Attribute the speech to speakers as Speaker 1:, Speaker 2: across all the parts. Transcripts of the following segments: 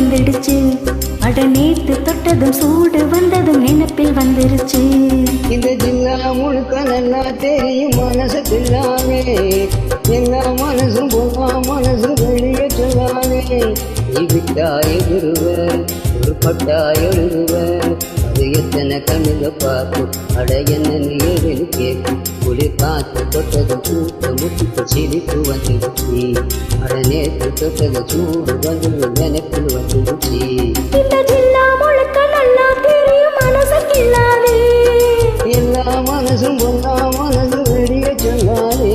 Speaker 1: வந்துடுச்சு. அட நேத்து தொட்டதும் சூடு வந்ததும் நினைப்பில் வந்துருச்சு.
Speaker 2: இந்த ஜில்லா முழுக்க நல்லா தெரியும் மனசுக்குள்ளானே. எல்லா மனசும் போனா மனசு வெளியே சொல்லானே. நீ விட்டா எதிருவ ஒரு பட்டா எழுதுவ. அது எத்தனை கண்ணுங்க பார்க்கும். அட என்ன நீ ஏதுன்னு கேட்கும். குளிர் காத்து தொட்டது கூட்ட முட்டுக்கு சிரிப்பு வந்துடுச்சு. அட நேற்று தொட்டது சூடு வந்து நினைப்பில் வந்துடுச்சு.
Speaker 1: இந்த ஜில்லா முழுக்க நல்லா தெரியும் மனசுக்குள்ளானே.
Speaker 2: எல்லா மனசும் பொண்ணா மனசு வெளியே சொல்லாதே.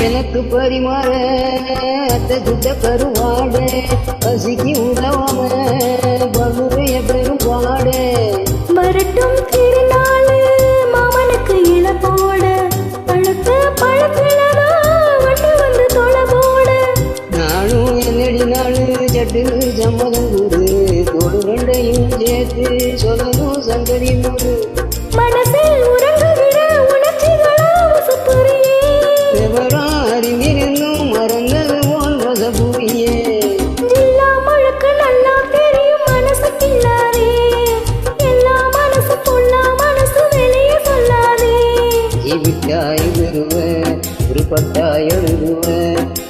Speaker 2: எனக்கு பரிமாற அத்தை சுத்த கருவாடு. பசிக்கு உதவாம பகுரைய பெரும் பாடு.
Speaker 1: வரட்டும் திருநாளு மாமனுக்கு இழப்போட. பழுத்த பழத்திலதா வண்டு வந்து தொலை போட.
Speaker 2: நானும் என்னடி நாளு சட்டுன்னு சம்மதம் கூடு. தோடு ரெண்டையும் சேர்த்து சொல்லணும் சங்கடி மூடு.
Speaker 1: மனசில் உறங்குகிற உணர்ச்சிகளா சுப்புரியே.
Speaker 2: அறிஞனும் மறந்தது போல் ரசபுரியே.
Speaker 1: ஜில்லா முழுக்க நல்லா தெரியும் மனசுக்குள்ளாரே. எல்லா மனசு பொல்லா மனசு வெளியே சொல்லாதே.
Speaker 2: ஜீவிட்டாய் விருவ ஒரு பட்டாய் எழுதுவ.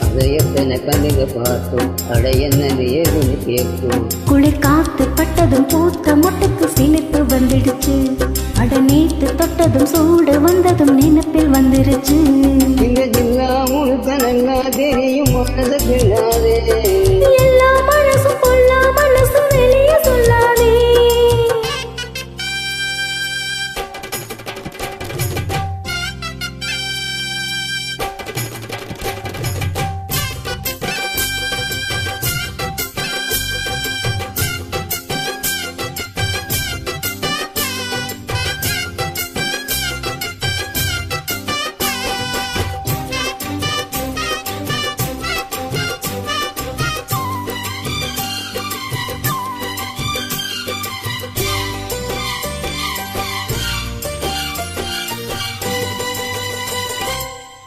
Speaker 2: அதை எத்தனை கண்ணுக பார்க்கும். அட என்ன ஏதுன்னு கேட்கும்.
Speaker 1: குளிர் காத்து பட்டதும் பூத்த மொட்டுக்கு சிலிப்பு வந்துடுச்சு. அட நேத்து தொட்டதும் சூடு வந்ததும் நினைப்பில் வந்துருச்சு.
Speaker 2: இந்த ஜில்லா முழுக்க நல்லா தெரியும் மனசுக்குள்ளாதே.
Speaker 1: எல்லா மனசும் பொல்லா மனசு வெளியே சொல்லாதே.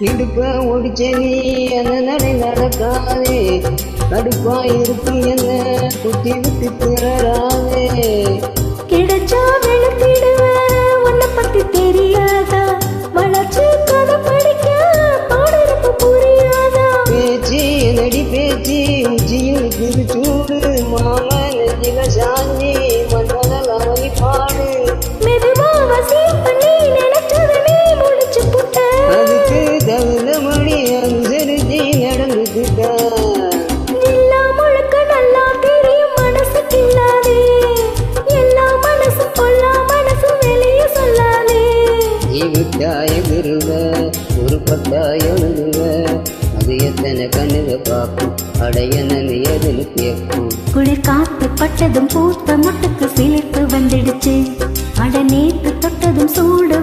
Speaker 2: இடுப்ப ஒடிச்ச நீ என்ன நடை நடக்காதே. கடுப்பா இருக்கும் என்ன குத்தி விட்டு திறராதே.
Speaker 1: கிடைச்சா வெளுத்திடுவ உன்னை பத்தி தெரியாதா. வளர்ச்சி கதை படிக்க பாடலுக்கு புரியாதா.
Speaker 2: பேச்சு நடி பேச்சு உச்சியில் திருச்சூடு. மாம நெஞ்சில சாஞ்சி மன்னதல் அவனி பாடு.
Speaker 1: மெதுவா வசியம் பண்ணி நினைச்சத நீ முடிச்சு புட்ட.
Speaker 2: அதுக்கு தகுந்த மணி அனுசரிச்சு நடந்துக்கிட்டா.
Speaker 1: எல்லா முழுக்க நல்லா தெரியும் மனசுக்குள்ளாதே. எல்லா மனசு பொல்லா மனசு வெளியே சொல்லாதே.
Speaker 2: ஜீவிட்டாய விருவ ஒரு பட்டாய எழுதுவ. அது எத்தனை கண்ணுக பார்க்கும். அடையன எதுன்னு கேட்கும்.
Speaker 1: குளிர் காத்து பட்டதும் பூத்த மொட்டுக்கு சிலிப்பு வந்துடுச்சு. அட நேத்து தொட்டதும் சூடு